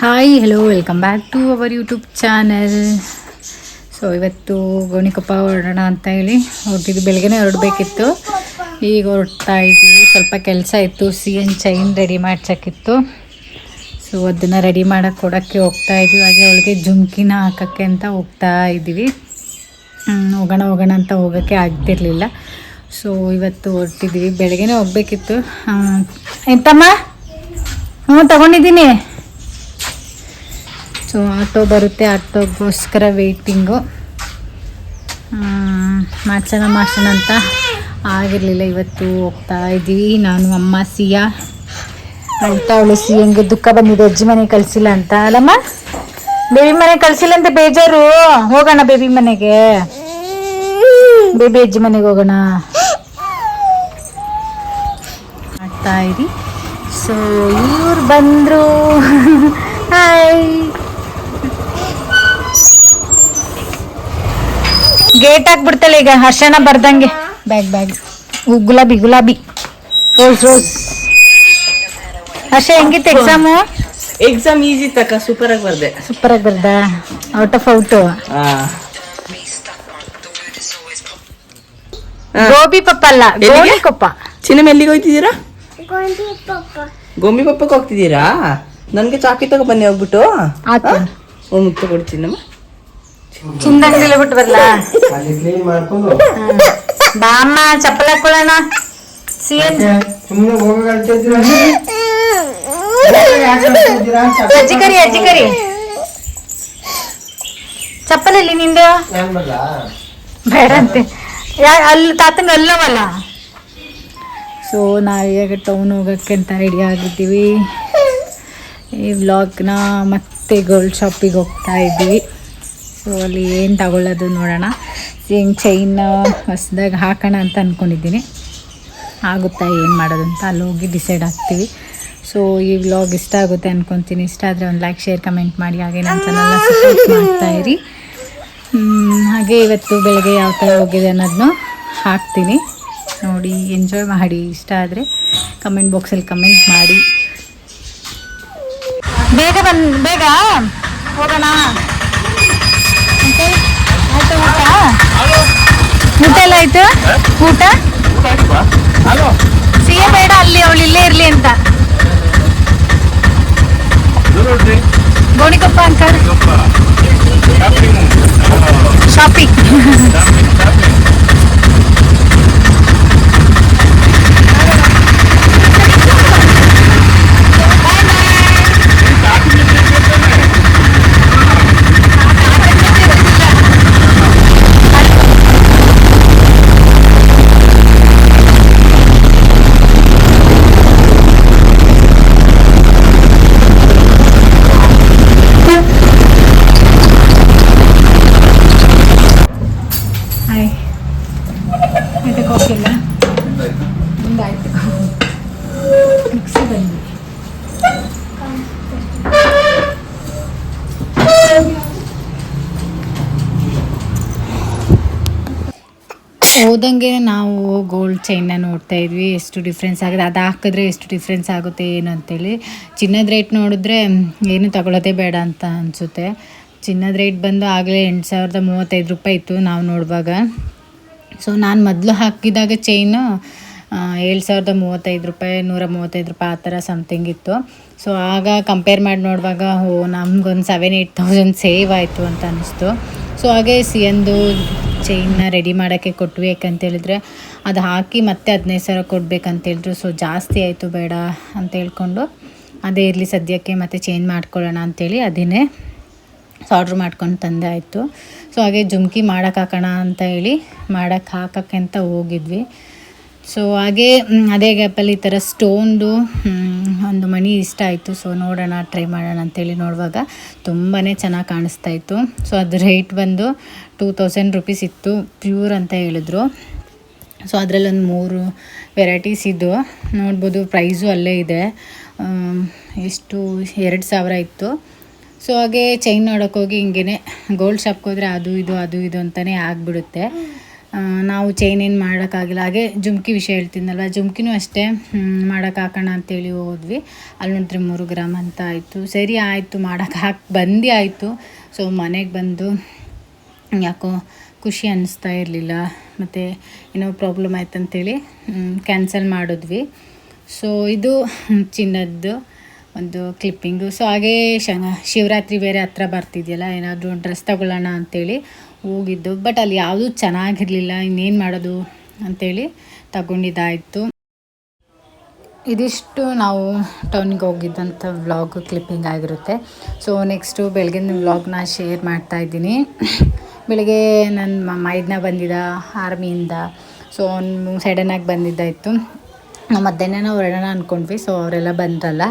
Hi hello welcome back to our YouTube channel. So ಇವತ್ತು ಗೋಣಿಕೊಪ್ಪ ಹೊರಡೋಣ ಅಂತ ಹೇಳಿ ಹೊರಟಿದ್ದು. ಬೆಳಗ್ಗೆನೇ ಹೊರಡಬೇಕಿತ್ತು, ಈಗ ಹೊರಡ್ತಾ ಇದ್ದೀವಿ. ಸ್ವಲ್ಪ ಕೆಲಸ ಇತ್ತು, CN ಚೈನ್ ರೆಡಿ ಮಾಡ್ಸೋಕ್ಕಿತ್ತು. ಸೊ ಅದನ್ನು ರೆಡಿ ಮಾಡೋಕ್ಕೆ ಕೊಡೋಕ್ಕೆ ಹೋಗ್ತಾ ಇದ್ವಿ. ಹಾಗೆ ಅವಳಿಗೆ ಜುಮ್ಕಿನ ಹಾಕೋಕ್ಕೆ ಅಂತ ಹೋಗ್ತಾ ಇದ್ದೀವಿ. ಹೋಗೋಣ ಅಂತ ಹೋಗೋಕ್ಕೆ ಆಗ್ತಿರ್ಲಿಲ್ಲ. ಸೊ ಇವತ್ತು ಹೊರಟಿದ್ದೀವಿ. ಬೆಳಗ್ಗೆನೇ ಹೋಗಬೇಕಿತ್ತು. ಎಂತಮ್ಮ? ತಗೊಂಡಿದ್ದೀನಿ. ಸೊ ಆಟೋ ಬರುತ್ತೆ, ಆಟೋಗೋಸ್ಕರ ವೆಯ್ಟಿಂಗು. ಮಾಡ್ಸೋಣ ಅಂತ ಆಗಿರಲಿಲ್ಲ. ಇವತ್ತು ಹೋಗ್ತಾ ಇದ್ದೀವಿ. ನಾನು, ಅಮ್ಮ, ಸಿಯಾ ಅಂತ. ಅವಳು ಸಿಯಂಗೆ ದುಃಖ ಬಂದಿದೆ, ಅಜ್ಜಿ ಮನೆ ಕಳಿಸಿಲ್ಲ ಅಂತ. ಅಲ್ಲಮ್ಮ, ಬೇಬಿ ಮನೆ ಕಳಿಸಿಲ್ಲ ಅಂತ ಬೇಜಾರು. ಹೋಗೋಣ ಬೇಬಿ ಮನೆಗೆ, ಬೇಬಿ ಅಜ್ಜಿ ಮನೆಗೆ ಹೋಗೋಣ ಆಗ್ತಾ ಇರಿ. ಸೊ ಇವ್ರು ಬಂದರು. ಹಾಯ್. ಗೇಟ್ ಹಾಕ್ಬಿಡ್ತಾಳೆ ಈಗ, ಹರ್ಷಣ ಬರ್ದಂಗೆ. ಬ್ಯಾಗ್ ಗುಲಾಬಿ ರೋಸ್. ಹರ್ಷ ಹೆಂಗಿತ್ತು ಎಕ್ಸಾಮು? ಎಕ್ಸಾಮ್ ಈಸಿ ತಕ್ಕ, ಸೂಪರ್ ಆಗಿ ಬರ್ದ. Out of out. ಗೋಬಿ ಪಪ್ಪ ಅಲ್ಲ, ಗೋಣಿಕೊಪ್ಪ. ಚಿನ್ನಮ್ಮ ಎಲ್ಲಿಗೆ ಹೋಗ್ತಿದ್ದೀರಾ? ಗೋಂಬಿ ಪಪ್ಪಕ್ಕೆ ಹೋಗ್ತಿದ್ದೀರಾ? ನನ್ಗೆ ಚಾಕಿ ತಗೋ ಬನ್ನಿ ಹೋಗ್ಬಿಟ್ಟು. ಮುಕ್ತ ಕೊಡಿ ಚಿನ್ನಮ್ಮ. ಚಿಂದಂಗಡಿಲ್ಲ ಬಿಟ್ಟು ಬರ್ಲಾ? ಬಾಮ್ಮ, ಚಪ್ಪಲ್ ಹಾಕೊಳ್ಳೋಣ. ಅಜ್ಜಿ ಕರಿ. ಚಪ್ಪಲಲ್ಲಿ ನಿಂದು ಬೇಡ ಅಂತೆ. ಅಲ್ಲಿ ತಾತಂಗ ಅಲ್ಲವಲ್ಲ. ಸೊ ನಾವೀಗ ಟೌನ್ ಹೋಗೋಕ್ಕೆ ಅಂತ ರೆಡಿ ಆಗಿದ್ದೀವಿ. ಈ ವ್ಲಾಗ್ನ ಮತ್ತೆ ಗೋಲ್ಡ್ ಶಾಪಿಗೆ ಹೋಗ್ತಾ ಇದ್ದೀವಿ. ಸೊ ಅಲ್ಲಿ ಏನು ತಗೊಳ್ಳೋದು ನೋಡೋಣ. ಹಿಂಗೆ ಚೈನ್ ಹೊಸದಾಗಿ ಹಾಕೋಣ ಅಂತ ಅಂದ್ಕೊಂಡಿದ್ದೀನಿ. ಆಗುತ್ತಾ ಏನು ಮಾಡೋದು ಅಂತ ಅಲ್ಲಿ ಹೋಗಿ ಡಿಸೈಡ್ ಆಗ್ತೀವಿ. ಸೊ ಈ ವ್ಲಾಗ್ ಇಷ್ಟ ಆಗುತ್ತೆ ಅಂದ್ಕೊತೀನಿ. ಇಷ್ಟ ಆದರೆ ಒಂದು ಲೈಕ್, ಶೇರ್, ಕಮೆಂಟ್ ಮಾಡಿ. ಹಾಗೆ ನನ್ನ ಚಾನಲ್ನ ಸಪೋರ್ಟ್ ಮಾಡ್ತಾಯಿರಿ. ಹಾಗೆ ಇವತ್ತು ಬೆಳಗ್ಗೆ ಯಾವ ಥರ ಹೋಗಿದೆ ಅನ್ನೋದನ್ನು ಹಾಕ್ತೀನಿ ನೋಡಿ, ಎಂಜಾಯ್ ಮಾಡಿ. ಇಷ್ಟ ಆದರೆ ಕಮೆಂಟ್ ಬಾಕ್ಸಲ್ಲಿ ಕಮೆಂಟ್ ಮಾಡಿ. ಬೇಗ ಹೋಗೋಣ. ಆಯ್ತು, ಊಟ ಎಲ್ಲ ಆಯ್ತು. ಊಟ ಸಿಹಿ ಬೇಡ, ಅಲ್ಲಿ ಅವಳು ಇಲ್ಲೇ ಇರ್ಲಿ ಅಂತ. Gonikoppa uncle shopping. ಹೋದಂಗೆ ನಾವು ಗೋಲ್ಡ್ ಚೈನ್ನ ನೋಡ್ತಾ ಇದ್ವಿ, ಎಷ್ಟು ಡಿಫ್ರೆನ್ಸ್ ಆಗುತ್ತೆ, ಅದು ಹಾಕಿದ್ರೆ ಎಷ್ಟು ಡಿಫ್ರೆನ್ಸ್ ಆಗುತ್ತೆ ಏನು ಅಂತೇಳಿ. ಚಿನ್ನದ ರೇಟ್ ನೋಡಿದ್ರೆ ಏನು ತಗೊಳ್ಳೋದೇ ಬೇಡ ಅಂತ ಅನಿಸುತ್ತೆ. ಚಿನ್ನದ ರೇಟ್ ಬಂದು ಆಗಲೇ 8,035 ರೂಪಾಯಿ ಇತ್ತು ನಾವು ನೋಡುವಾಗ. ಸೊ ನಾನು ಮೊದಲು ಹಾಕಿದಾಗ ಚೈನು 7,035 ರೂಪಾಯಿ, 135 ರೂಪಾಯಿ ಆ ಥರ ಸಮಥಿಂಗ್ ಇತ್ತು. ಸೊ ಆಗ ಕಂಪೇರ್ ಮಾಡಿ ನೋಡುವಾಗ ನಮಗೊಂದು 7,000-8,000 ಸೇವ್ ಆಯಿತು ಅಂತ ಅನ್ನಿಸ್ತು. ಸೊ ಹಾಗೆ ಸಿಯಂದು ಚೈನ್ನ ರೆಡಿ ಮಾಡೋಕ್ಕೆ ಕೊಟ್ವಿ. ಯಾಕಂತೇಳಿದ್ರೆ ಅದು ಹಾಕಿ ಮತ್ತೆ 15,000 ಕೊಡಬೇಕಂತೇಳಿದ್ರು. ಸೊ ಜಾಸ್ತಿ ಆಯಿತು, ಬೇಡ ಅಂತ ಹೇಳ್ಕೊಂಡು ಅದೇ ಇರಲಿ ಸದ್ಯಕ್ಕೆ, ಮತ್ತೆ ಚೇಂಜ್ ಮಾಡ್ಕೊಳ್ಳೋಣ ಅಂಥೇಳಿ ಅದನ್ನೇ ಆರ್ಡ್ರ್ ಮಾಡ್ಕೊಂಡು ತಂದೆ ಆಯಿತು. ಸೊ ಹಾಗೆ ಜುಮ್ಕಿ ಮಾಡೋಕೆ ಹಾಕೋಣ ಅಂತ ಹೇಳಿ ಹಾಕೋಕ್ಕೆ ಅಂತ ಹೋಗಿದ್ವಿ. ಸೊ ಹಾಗೆ ಅದೇ ಗ್ಯಾಪಲ್ಲಿ ಈ ಥರ ಸ್ಟೋನ್ದು ಒಂದು ಮಣಿ ಇಷ್ಟ ಆಯಿತು. ಸೊ ನೋಡೋಣ, ಟ್ರೈ ಮಾಡೋಣ ಅಂತೇಳಿ ನೋಡುವಾಗ ತುಂಬಾ ಚೆನ್ನಾಗಿ ಕಾಣಿಸ್ತಾ ಇತ್ತು. ಸೊ ಅದು ರೇಟ್ ಬಂದು 2,000 ರೂಪೀಸ್ ಇತ್ತು, ಪ್ಯೂರ್ ಅಂತ ಹೇಳಿದ್ರು. ಸೊ ಅದರಲ್ಲೊಂದು 3 ವೆರೈಟೀಸ್ ಇದ್ದು ನೋಡ್ಬೋದು. ಪ್ರೈಸು ಅಲ್ಲೇ ಇದೆ, ಎಷ್ಟು 2,000 ಇತ್ತು. ಸೊ ಹಾಗೆ ಚೈನ್ ನೋಡೋಕೆ ಹೋಗಿ ಹಿಂಗೇ ಗೋಲ್ಡ್ ಶಾಪ್ಗೆ ಹೋದರೆ ಅದು ಇದು ಅಂತಲೇ ಆಗಿಬಿಡುತ್ತೆ. ನಾವು ಚೈನ್ ಏನು ಮಾಡೋಕ್ಕಾಗಿಲ್ಲ. ಹಾಗೆ ಜುಮ್ಕಿ ವಿಷಯ ಹೇಳ್ತಿದ್ನಲ್ವ, ಜುಮ್ಕಿನೂ ಅಷ್ಟೇ ಮಾಡೋಕೆ ಹಾಕೋಣ ಅಂತೇಳಿ ಹೋದ್ವಿ. ಅಲ್ಲಿ ನೋಡಿದ್ರೆ 3 ಗ್ರಾಮ್ ಅಂತ ಆಯಿತು. ಸರಿ ಆಯಿತು, ಮಾಡೋಕೆ ಬಂದು ಆಯಿತು. ಸೊ ಮನೆಗೆ ಬಂದು ಯಾಕೋ ಖುಷಿ ಅನ್ನಿಸ್ತಾ ಇರಲಿಲ್ಲ, ಮತ್ತು ಏನೋ ಪ್ರಾಬ್ಲಮ್ ಆಯ್ತು ಅಂತೇಳಿ ಕ್ಯಾನ್ಸಲ್ ಮಾಡಿದ್ವಿ. ಸೊ ಇದು ಚಿನ್ನದ್ದು ಒಂದು ಕ್ಲಿಪ್ಪಿಂಗು. ಸೊ ಹಾಗೇ ಶಿವರಾತ್ರಿ ಬೇರೆ ಹತ್ರ ಬರ್ತಿದೆಯಲ್ಲ, ಏನಾದರೂ ಡ್ರೆಸ್ ತಗೊಳ್ಳೋಣ ಅಂಥೇಳಿ ಹೋಗಿದ್ದು. ಬಟ್ ಅಲ್ಲಿ ಯಾವುದೂ ಚೆನ್ನಾಗಿರಲಿಲ್ಲ, ಇನ್ನೇನು ಮಾಡೋದು ಅಂಥೇಳಿ ತಗೊಂಡಿದ್ದಾಯಿತು. ಇದಿಷ್ಟು ನಾವು ಟೌನಿಗೆ ಹೋಗಿದ್ದಂಥ ವ್ಲಾಗ್ ಕ್ಲಿಪ್ಪಿಂಗ್ ಆಗಿರುತ್ತೆ. ಸೊ ನೆಕ್ಸ್ಟು ಬೆಳಗಿನ ವ್ಲಾಗ್ನ ಶೇರ್ ಮಾಡ್ತಾಯಿದ್ದೀನಿ. ಬೆಳಗ್ಗೆ ನನ್ನ ಮೈದನ ಬಂದಿದ್ದ ಆರ್ಮಿಯಿಂದ. ಸೊ ಅವನು ಸಡನ್ನಾಗಿ ಬಂದಿದ್ದಾಯಿತು. ನಾವು ಮಧ್ಯಾಹ್ನ ಹೊರಡೋಣ ಅಂದ್ಕೊಂಡ್ವಿ. ಸೊ ಅವರೆಲ್ಲ ಬಂದ್ರಲ್ಲ,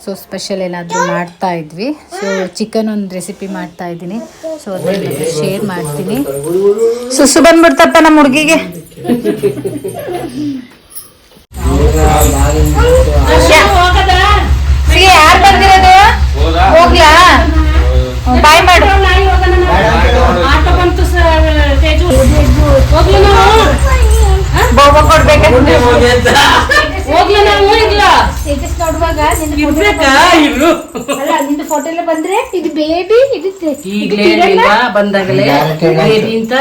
ಸೊ ಸ್ಪೆಷಲ್ ಏನಾದರೂ ಮಾಡ್ತಾಯಿದ್ವಿ. ಸೊ ಚಿಕನ್ ಒಂದು ರೆಸಿಪಿ ಮಾಡ್ತಾಯಿದ್ದೀನಿ. ಸೊ ಅದನ್ನು ಶೇರ್ ಮಾಡ್ತೀನಿ. ಸುಸು ಬಂದ್ಬಿಡ್ತಪ್ಪ ನಮ್ಮ ಹುಡುಗಿಗೆ. ಯಾರು ಬಂದಿರೋದು? ಹೋಗ್ಲಾ? ಬಾಯ್ ಮಾಡು. ಬೋಬ ಕೊಡ್ಬೇಕಂತ ನಿಂದು ಫೋಟೋ ಎಲ್ಲ ಬಂದ್ರೆ ಇದು ಬೇಬಿ ಇದು ಬಂದಾಗಲೇ ಬೇಬಿ ಅಂತ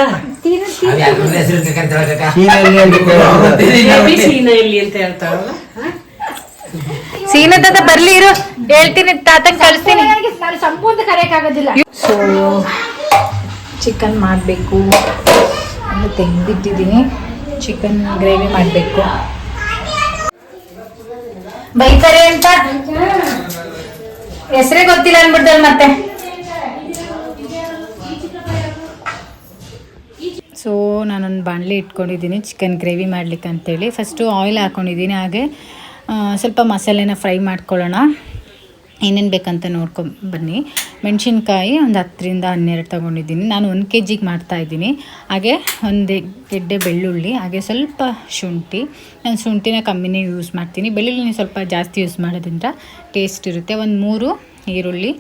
ಸೀನದ ಬರ್ಲಿ ಇರು, ಹೇಳ್ತೀನಿ ತಾತಂಗ್ ಕಳಿಸ್ತೀನಿ. ಸಂಪೂರ್ಣ ಕರೆಯಕ್ಕಾಗೋದಿಲ್ಲ. ಸೊ ಚಿಕನ್ ಮಾಡಬೇಕು ಅಂತ ತೆಗೆದಿಟ್ಟಿದ್ದೀನಿ. ಚಿಕನ್ ಗ್ರೇವಿ ಮಾಡಬೇಕು. ಬೈತಾರೆ ಅಂತ ಹೆಸರೇ ಗೊತ್ತಿಲ್ಲ ಅಂದ್ಬಿಡ್ತಾರೆ ಮತ್ತೆ. ಸೊ ನಾನೊಂದು ಬಾಣಲೆ ಇಟ್ಕೊಂಡಿದ್ದೀನಿ ಚಿಕನ್ ಗ್ರೇವಿ ಮಾಡ್ಲಿಕ್ಕೆ ಅಂತೇಳಿ. ಫಸ್ಟು ಆಯಿಲ್ ಹಾಕ್ಕೊಂಡಿದ್ದೀನಿ. ಹಾಗೆ ಸ್ವಲ್ಪ ಮಸಾಲೆನ ಫ್ರೈ ಮಾಡ್ಕೊಳ್ಳೋಣ. ಏನೇನು ಬೇಕಂತ ಬನ್ನಿ. ಮೆಣಸಿನ್ಕಾಯಿ ಒಂದು 10ರಿಂದ 12 ತೊಗೊಂಡಿದ್ದೀನಿ. ನಾನು 1 kg ಮಾಡ್ತಾಯಿದ್ದೀನಿ. ಹಾಗೆ 1 ಗೆಡ್ಡೆ ಬೆಳ್ಳುಳ್ಳಿ, ಹಾಗೆ ಸ್ವಲ್ಪ ಶುಂಠಿ. ನಾನು ಶುಂಠಿನ ಕಮ್ಮಿನೇ ಯೂಸ್ ಮಾಡ್ತೀನಿ. ಬೆಳ್ಳುಳ್ಳಿನ ಸ್ವಲ್ಪ ಜಾಸ್ತಿ ಯೂಸ್ ಮಾಡೋದ್ರಿಂದ ಟೇಸ್ಟ್ ಇರುತ್ತೆ. ಒಂದು 3 ಈರುಳ್ಳಿ,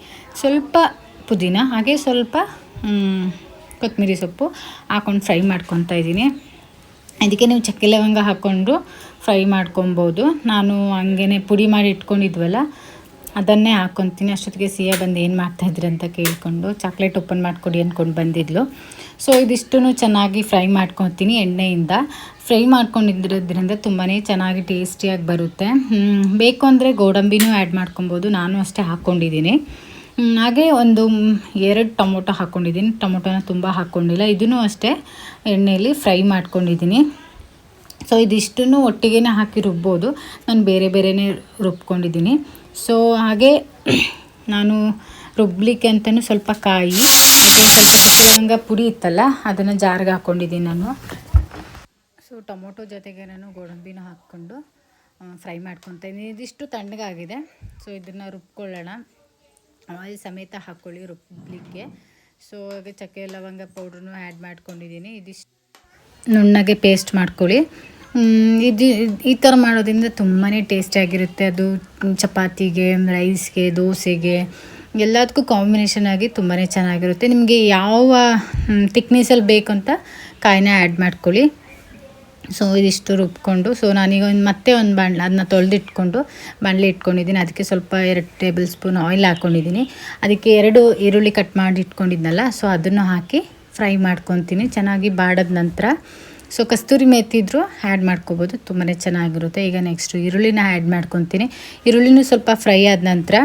ಸ್ವಲ್ಪ ಪುದೀನ, ಹಾಗೆ ಸ್ವಲ್ಪ ಕೊತ್ತಂಬರಿ ಸೊಪ್ಪು ಹಾಕ್ಕೊಂಡು ಫ್ರೈ ಮಾಡ್ಕೊತಾ ಇದ್ದೀನಿ. ಅದಕ್ಕೆ ನೀವು ಚಕ್ಕೆ ಲವಂಗ ಹಾಕ್ಕೊಂಡು ಫ್ರೈ ಮಾಡ್ಕೊಬೋದು. ನಾನು ಹಂಗೇ ಪುಡಿ ಮಾಡಿ ಇಟ್ಕೊಂಡಿದ್ವಲ್ಲ ಅದನ್ನೇ ಹಾಕ್ಕೊತೀನಿ. ಅಷ್ಟೊತ್ತಿಗೆ ಸಿಯಾ ಬಂದು ಏನು ಮಾಡ್ತಾಯಿದ್ರಿ ಅಂತ ಕೇಳಿಕೊಂಡು ಚಾಕ್ಲೇಟ್ ಓಪನ್ ಮಾಡಿಕೊಡಿ ಅಂದ್ಕೊಂಡು ಬಂದಿದ್ಲು. ಸೊ ಇದಿಷ್ಟು ಚೆನ್ನಾಗಿ ಫ್ರೈ ಮಾಡ್ಕೊತೀನಿ. ಎಣ್ಣೆಯಿಂದ ಫ್ರೈ ಮಾಡ್ಕೊಂಡಿರೋದ್ರಿಂದ ತುಂಬಾ ಚೆನ್ನಾಗಿ ಟೇಸ್ಟಿಯಾಗಿ ಬರುತ್ತೆ. ಬೇಕು ಅಂದರೆ ಗೋಡಂಬಿನೂ ಆ್ಯಡ್ ಮಾಡ್ಕೊಬೋದು. ನಾನು ಅಷ್ಟೇ ಹಾಕ್ಕೊಂಡಿದ್ದೀನಿ. ಹಾಗೆ ಒಂದು 2 ಟೊಮೊಟೊ ಹಾಕ್ಕೊಂಡಿದ್ದೀನಿ. ಟೊಮೊಟೊನ ತುಂಬ ಹಾಕ್ಕೊಂಡಿಲ್ಲ. ಇದನ್ನು ಅಷ್ಟೇ ಎಣ್ಣೆಯಲ್ಲಿ ಫ್ರೈ ಮಾಡ್ಕೊಂಡಿದ್ದೀನಿ. ಸೊ ಇದಿಷ್ಟನ್ನು ಒಟ್ಟಿಗೆ ಹಾಕಿ ರುಬ್ಬೋದು. ನಾನು ಬೇರೆ ಬೇರೆಯೇ ರುಬ್ಕೊಂಡಿದ್ದೀನಿ. ಸೊ ಹಾಗೆ ನಾನು ರುಬ್ಲಿಕ್ಕೆ ಅಂತಲೂ ಸ್ವಲ್ಪ ಕಾಯಿ, ಸ್ವಲ್ಪ ಲವಂಗ ಪುಡಿ ಇತ್ತಲ್ಲ ಅದನ್ನು ಜಾರ್ಗೆ ಹಾಕ್ಕೊಂಡಿದ್ದೀನಿ ನಾನು. ಸೊ ಟೊಮೊಟೊ ಜೊತೆಗೆ ನಾನು ಗೋಡಂಬಿನ ಹಾಕ್ಕೊಂಡು ಫ್ರೈ ಮಾಡ್ಕೊತೀನಿ. ಇದಿಷ್ಟು ತಣ್ಣಗಾಗಿದೆ. ಸೊ ಇದನ್ನು ರುಬ್ಕೊಳ್ಳೋಣ. ಆಯಿಲ್ ಸಮೇತ ಹಾಕ್ಕೊಳ್ಳಿ ರುಬ್ಲಿಕ್ಕೆ. ಸೊ ಹಾಗೆ ಚಕ್ಕೆ ಲವಂಗ ಪೌಡ್ರನ್ನು ಆ್ಯಡ್ ಮಾಡ್ಕೊಂಡಿದ್ದೀನಿ. ಇದಿಷ್ಟು ನುಣ್ಣಗೆ ಪೇಸ್ಟ್ ಮಾಡ್ಕೊಳ್ಳಿ. ಇದು ಈ ಥರ ಮಾಡೋದ್ರಿಂದ ತುಂಬಾ ಟೇಸ್ಟಿಯಾಗಿರುತ್ತೆ. ಅದು ಚಪಾತಿಗೆ, ರೈಸ್ಗೆ, ದೋಸೆಗೆ ಎಲ್ಲದಕ್ಕೂ ಕಾಂಬಿನೇಷನ್ ಆಗಿ ತುಂಬಾ ಚೆನ್ನಾಗಿರುತ್ತೆ. ನಿಮಗೆ ಯಾವ ತಿಕ್ನೆಸ್ಸಲ್ಲಿ ಬೇಕು ಅಂತ ಕಾಯಿನ ಆ್ಯಡ್ ಮಾಡ್ಕೊಳ್ಳಿ. ಸೊ ಇದಿಷ್ಟು ರುಬ್ಕೊಂಡು, ಸೊ ನಾನೀಗ ಮತ್ತೆ ಒಂದು ಬಾಣಲೆ ಅದನ್ನ ತೊಳೆದಿಟ್ಕೊಂಡು ಬಾಣಲೆ ಇಟ್ಕೊಂಡಿದ್ದೀನಿ. ಅದಕ್ಕೆ ಸ್ವಲ್ಪ 2 ಟೇಬಲ್ ಸ್ಪೂನ್ ಆಯಿಲ್ ಹಾಕ್ಕೊಂಡಿದ್ದೀನಿ. ಅದಕ್ಕೆ 2 ಈರುಳ್ಳಿ ಕಟ್ ಮಾಡಿ ಇಟ್ಕೊಂಡಿದ್ನಲ್ಲ, ಸೊ ಅದನ್ನು ಹಾಕಿ ಫ್ರೈ ಮಾಡ್ಕೊತೀನಿ ಚೆನ್ನಾಗಿ. ಬಾಡಿದ ನಂತರ ಸೊ ಕಸ್ತೂರಿ ಮೇಥಿ ಇದ್ದರೂ ಆ್ಯಡ್ ಮಾಡ್ಕೊಬೋದು, ತುಂಬಾ ಚೆನ್ನಾಗಿರುತ್ತೆ. ಈಗ ನೆಕ್ಸ್ಟು ಈರುಳ್ಳಿನ ಆ್ಯಡ್ ಮಾಡ್ಕೊತೀನಿ. ಈರುಳ್ಳಿನೂ ಸ್ವಲ್ಪ ಫ್ರೈ ಆದ ನಂತರ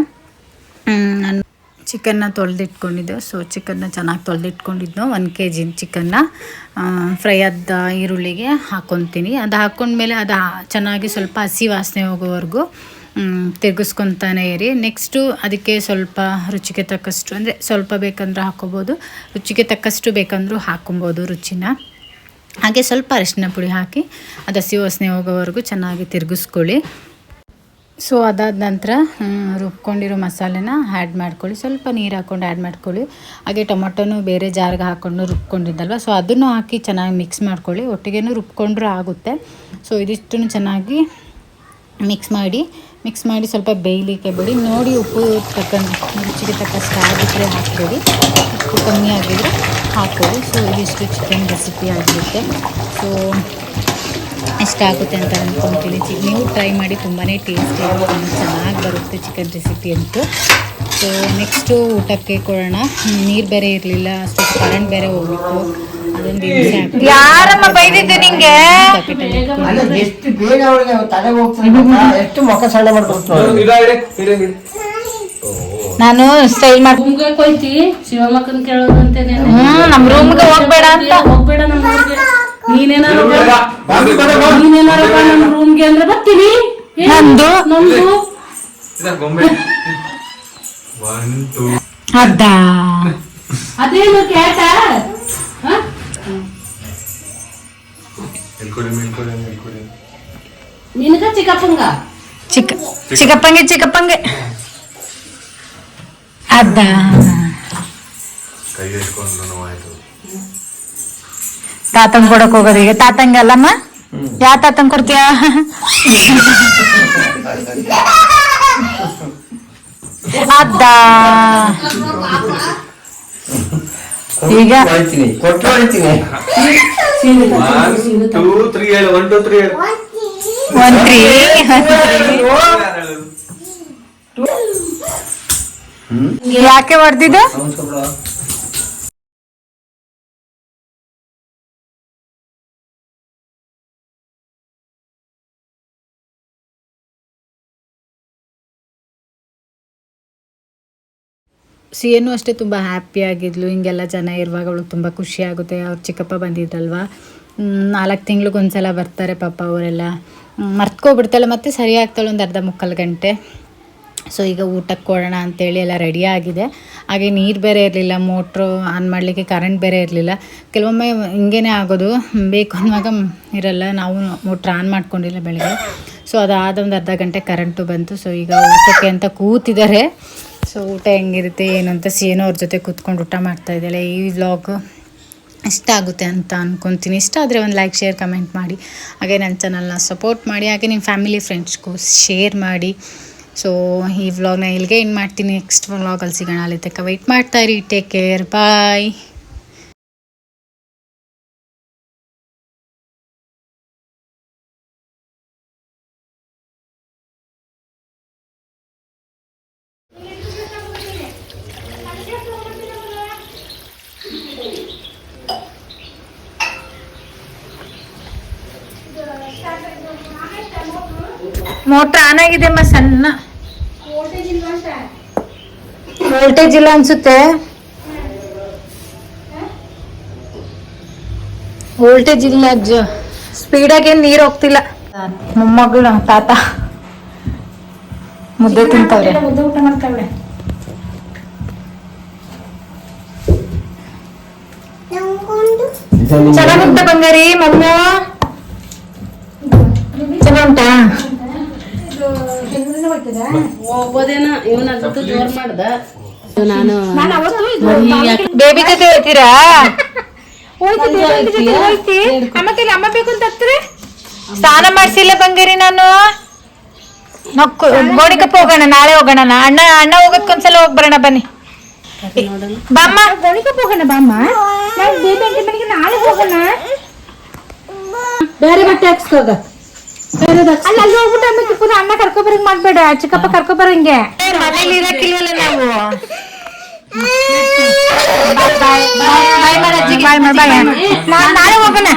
ನಾನು ಚಿಕನ್ನ ತೊಳೆದಿಟ್ಕೊಂಡಿದ್ದೆ. ಸೊ ಚಿಕನ್ನ ಚೆನ್ನಾಗಿ ತೊಳೆದಿಟ್ಕೊಂಡಿದ್ದು 1 kg ಚಿಕನ್ನ ಫ್ರೈ ಆದ ಈರುಳ್ಳಿಗೆ ಹಾಕ್ಕೊತೀನಿ. ಅದು ಹಾಕ್ಕೊಂಡ್ಮೇಲೆ ಅದು ಚೆನ್ನಾಗಿ ಸ್ವಲ್ಪ ಹಸಿ ವಾಸನೆ ಹೋಗೋವರೆಗೂ ತಿರ್ಗಿಸ್ಕೊತಾನೆ ಇರಿ. ನೆಕ್ಸ್ಟು ಅದಕ್ಕೆ ಸ್ವಲ್ಪ ರುಚಿಗೆ ತಕ್ಕಷ್ಟು, ಅಂದರೆ ಸ್ವಲ್ಪ ಬೇಕಂದ್ರೆ ಹಾಕ್ಕೊಬೋದು, ರುಚಿಗೆ ತಕ್ಕಷ್ಟು ಬೇಕಂದ್ರೂ ಹಾಕ್ಕೊಬೋದು ರುಚಿನ. ಹಾಗೆ ಸ್ವಲ್ಪ ಅರಿಶಿನ ಪುಡಿ ಹಾಕಿ ಅದು ಹಸಿ ವಾಸನೆ ಹೋಗೋವರೆಗೂ ಚೆನ್ನಾಗಿ ತಿರ್ಗಿಸ್ಕೊಳ್ಳಿ. ಸೊ ಅದಾದ ನಂತರ ರುಬ್ಕೊಂಡಿರೋ ಮಸಾಲೆನ ಆ್ಯಡ್ ಮಾಡ್ಕೊಳ್ಳಿ. ಸ್ವಲ್ಪ ನೀರು ಹಾಕ್ಕೊಂಡು ಆ್ಯಡ್ ಮಾಡ್ಕೊಳ್ಳಿ. ಹಾಗೆ ಟೊಮೊಟೊನು ಬೇರೆ ಜಾರ್ಗೆ ಹಾಕ್ಕೊಂಡು ರುಬ್ಕೊಂಡಿದ್ದಲ್ವ, ಸೊ ಅದನ್ನು ಹಾಕಿ ಚೆನ್ನಾಗಿ ಮಿಕ್ಸ್ ಮಾಡ್ಕೊಳ್ಳಿ. ಒಟ್ಟಿಗೆ ರುಬ್ಕೊಂಡ್ರೂ ಆಗುತ್ತೆ. ಸೊ ಇದಿಷ್ಟನ್ನು ಚೆನ್ನಾಗಿ ಮಿಕ್ಸ್ ಮಾಡಿ ಮಿಕ್ಸ್ ಮಾಡಿ ಸ್ವಲ್ಪ ಬೇಯಲಿಕ್ಕೆ ಬಿಡಿ. ನೋಡಿ ಉಪ್ಪು ರುಚಿಗೆ ತಕ್ಕಷ್ಟು ಆಗಿದ್ರೆ ಹಾಕ್ಬೇಡಿ, ಉಪ್ಪು ಕಮ್ಮಿ ಆಗಿದ್ರೆ ಹಾಕ್ಕೊಳ್ಳಿ. ಸೊ ಇದಿಷ್ಟು ಚಿಕನ್ ರೆಸಿಪಿ ಆಗಿರುತ್ತೆ. ಸೊ ಎಷ್ಟಾಗುತ್ತೆ ಅಂತ ಅಂದ್ಕೊತೀನಿ. ನೀವು ಟ್ರೈ ಮಾಡಿ, ತುಂಬಾ ಟೇಸ್ಟಿಯಾಗಿ ಚೆನ್ನಾಗಿ ಬರುತ್ತೆ ಚಿಕನ್ ರೆಸಿಪಿ ಅಂತೂ. ಸೊ ನೆಕ್ಸ್ಟು ಊಟಕ್ಕೆ ಕೊಡೋಣ. ನೀರು ಬೇರೆ ಇರಲಿಲ್ಲ, ಅಷ್ಟು ಕರೆಂಟ್ ಬೇರೆ ಹೋಗ್ಬಿಟ್ಟು ಅದೊಂದು ಹಿಂಸೆ ಆಗ್ತದೆ. ಯಾರಮ್ಮ ಬೈದಿದ್ದು ನಿಂಗೆ? ಎಷ್ಟು ಬೇಗ ಅವಳಿಗೆ ತಲೆಗೆ ಹೋಗ್ತದೆ, ಎಷ್ಟು ಮುಖ ಸಣ್ಣ ಮಾಡ್ಕೊಡ್ತು. ನಾನು ಸ್ಟೈಲ್ ಮಾಡಿ ಹೋಯ್ತಿ ಶಿವಮಕ್ಕನ್ ಕೇಳೋದಂತೇನೆ. ನಮ್ ರೂಮ್ಗೆ ಹೋಗ್ಬೇಡ ಅಂತ. ಹೋಗ್ಬೇಡ ನಮ್ಮ ಊರಿಗೆ. ನೀನೇನಾರು ನಮ್ಮ ರೂಮ್ಗೆ ಅಂದ್ರೆ ಬರ್ತೀನಿ. ನಂದು ಅದ ಅದೇನು ಕ್ಯಾಟ ನಿನಗ ಚಿಕ್ಕಪ್ಪಂಗ ಚಿಕ್ಕಪ್ಪಂಗೆ ಅದ ತಾತಂಗ್ ಕೊಡಕ್ ಹೋಗೋದು ಈಗ. ತಾತಂಗ ಅಲ್ಲಮ್ಮ, ಯಾವ ತಾತಂಗ್ ಕೊಡ್ತೀಯ? ಅದ ಈಗ ಕೊಟ್ಟು ಹೊಡಿತೀನಿ. ಯಾಕೆ ಹೊಡೆದಿದ್ದು? ಸಿಯನ್ನು ಅಷ್ಟೇ ತುಂಬ ಹ್ಯಾಪಿಯಾಗಿದ್ಲು. ಹಿಂಗೆಲ್ಲ ಜನ ಇರುವಾಗ ಅವಳು ತುಂಬ ಖುಷಿ ಆಗುತ್ತೆ. ಅವ್ರ ಚಿಕ್ಕಪ್ಪ ಬಂದಿದ್ರಲ್ವ, 4 ತಿಂಗಳಿಗೊಂದ್ಸಲ ಬರ್ತಾರೆ ಪಾಪ ಅವರೆಲ್ಲ. ಮರ್ತ್ಕೊಬಿಡ್ತಾಳೆ, ಮತ್ತೆ ಸರಿ ಆಗ್ತಾಳೆ ಒಂದು ಅರ್ಧ ಮುಕ್ಕಾಲು ಗಂಟೆ. ಸೊ ಈಗ ಊಟಕ್ಕೆ ಕೊಡೋಣ ಅಂತೇಳಿ ಎಲ್ಲ ರೆಡಿ ಆಗಿದೆ. ಹಾಗೆ ನೀರು ಬೇರೆ ಇರಲಿಲ್ಲ, ಮೋಟ್ರು ಆನ್ ಮಾಡಲಿಕ್ಕೆ ಕರೆಂಟ್ ಬೇರೆ ಇರಲಿಲ್ಲ. ಕೆಲವೊಮ್ಮೆ ಹಿಂಗೇ ಆಗೋದು, ಬೇಕು ಅನ್ನುವಾಗ ಇರಲ್ಲ. ನಾವು ಮೋಟ್ರ್ ಆನ್ ಮಾಡ್ಕೊಂಡಿಲ್ಲ ಬೆಳಗ್ಗೆ. ಸೊ ಅದಾದ ಒಂದು ಅರ್ಧ ಗಂಟೆ ಕರೆಂಟು ಬಂತು. ಸೊ ಈಗ ಊಟಕ್ಕೆ ಅಂತ ಕೂತಿದ್ದಾರೆ. ಸೊ ಊಟ ಹೆಂಗಿರುತ್ತೆ ಏನು ಅಂತ ಸಿಯನ್ನು ಅವ್ರ ಜೊತೆ ಕೂತ್ಕೊಂಡು ಊಟ ಮಾಡ್ತಾಯಿದ್ದಾಳೆ. ಈ ವ್ಲಾಗ್ ಇಷ್ಟ ಆಗುತ್ತೆ ಅಂತ ಅಂದ್ಕೊತೀನಿ. ಇಷ್ಟ ಆದರೆ ಒಂದು ಲೈಕ್, ಶೇರ್, ಕಮೆಂಟ್ ಮಾಡಿ. ಹಾಗೆ ನನ್ನ ಚಾನಲ್ನ ಸಪೋರ್ಟ್ ಮಾಡಿ. ಹಾಗೆ ನಿಮ್ಮ ಫ್ಯಾಮಿಲಿ ಫ್ರೆಂಡ್ಸ್ಗೂ ಶೇರ್ ಮಾಡಿ. ಸೊ ಈ ವ್ಲಾಗ್ನ ಇಲ್ಲಿಗೆ ಎಂಡ್ ಮಾಡ್ತೀನಿ. ನೆಕ್ಸ್ಟ್ ವ್ಲಾಗಲ್ಲಿ ಸಿಗೋಣ. ಅಲ್ಲಿ ತನಕ ವೆಯ್ಟ್ ಮಾಡ್ತಾಯಿರಿ. Take care, bye. Motor on ಆಗಿದೆ ಅಮ್ಮ. ಸಣ್ಣ ವೋಲ್ಟೇಜ್ ಇಲ್ಲ ಅನ್ಸುತ್ತೆ. ವೋಲ್ಟೇಜ್ ಇಲ್ಲ, ಸ್ಪೀಡಾಗಿ ನೀರು ಹೋಗ್ತಿಲ್ಲ. ಮೊಮ್ಮಗಳು ತಾತ ಮುದ್ದೆ ತಿಂತವ್ರೆ. ಮುದ್ದೆ ಊಟ ಮಾಡ್ತಾವ್ರೆ. ಚೆನ್ನಾಗುಂಟ ಬಂಗಾರಿ? ಮಮ್ಮ ಚೆನ್ನಾಗುಂಟಾ? ಹೋಗ್ಬೋದೇನ, ಇವನಂತೂ ಜೋರ್ ಮಾಡ್ದ. ನಾನು ಬೇಬಿ ಜೊತೆ ಹೋಯ್ತೀರಾ? ಅಮ್ಮ ಬೇಕು ಅಂತ ಹತ್ತಿರ ಸ್ನಾನ ಮಾಡ್ಸಿಲ್ಲ ಬಂಗಾರಿ. ನಾನು ಗೋಣಿಕಪ್ಪ ಹೋಗೋಣ, ನಾಳೆ ಹೋಗೋಣ. ಅಣ್ಣ ಹೋಗೋದ್ಕೊಂದ್ಸಲ ಹೋಗಿ ಬರೋಣ ಬನ್ನಿ. ಬಾಮ್ಮ ಗೋಣಿಕಪ್ಪ ಹೋಗೋಣ. ಬಾಮ್ಮ ಬೇಬಿ ಅಂಟಿ ಮನೆಗೆ ನಾಳೆ ಹೋಗೋಣ. ಬೇರೆ ಬಟ್ಟೆ ಹಾಕ್ಸ್ಕೋಗ. ಅಲ್ಲಿ ಹೋಗ್ಬಿಟ್ಟು ಆಮೇಲೆ ಪುನಃ ಅಣ್ಣ ಕರ್ಕೊಬರಂಗ್ ಮಾಡ್ಬೇಡ, ಚಿಕ್ಕಪ್ಪ ಕರ್ಕೊಬರಂಗೆ. ಮನೇಲಿ ಇರಕ್ಕಿಲ್ವಲ್ಲ ನಾವು. ನಾಳೆ ಹೋಗೋಣ,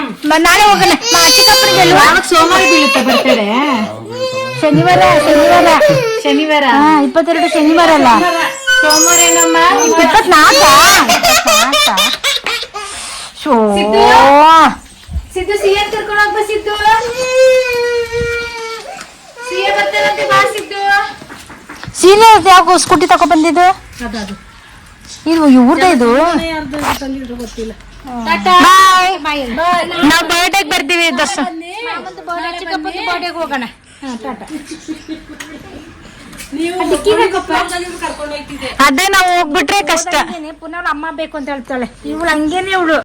ಚಿಕ್ಕಪ್ಪನಿಗೆ ಸೋಮವಾರ ಬೀಳುತ್ತೆ ಬರ್ತಡೆ. ಶನಿವಾರ 22 ಶನಿವಾರ ಅಲ್ಲ, ಸೋಮವಾರ ಏನಮ್ಮ? 24. ಸಿದ್ದು ಸಿಎಂ ಕರ್ಕೊಂಡು ಹೋಗ್ಬ. ಸಿದ್ದು ಸಿಎಂ ಬರ್ತಾರಂತೆ, ಬಾ ಸಿದ್ದು. ಸೀನೆ ಯಾಕೋ ಸ್ಕೂಟಿ ತಗೊ ಬಂದಿದ್ದು? ಇದು ಊಟ ಇದು. ನಾವು ಬರ್ಡೇಗೆ ಬರ್ತೀವಿ. ಚಿಕ್ಕಪ್ಪನ ಬರ್ಡೇಗೆ ಹೋಗೋಣ. ಅದೇ ನಾವು ಹೋಗ್ಬಿಟ್ರೆ ಕಷ್ಟ. ಪುನಃ ಅಮ್ಮ ಬೇಕು ಅಂತ ಹೇಳ್ತಾಳೆ ಇವಳು. ಹಂಗೇನೆ ಇವಳು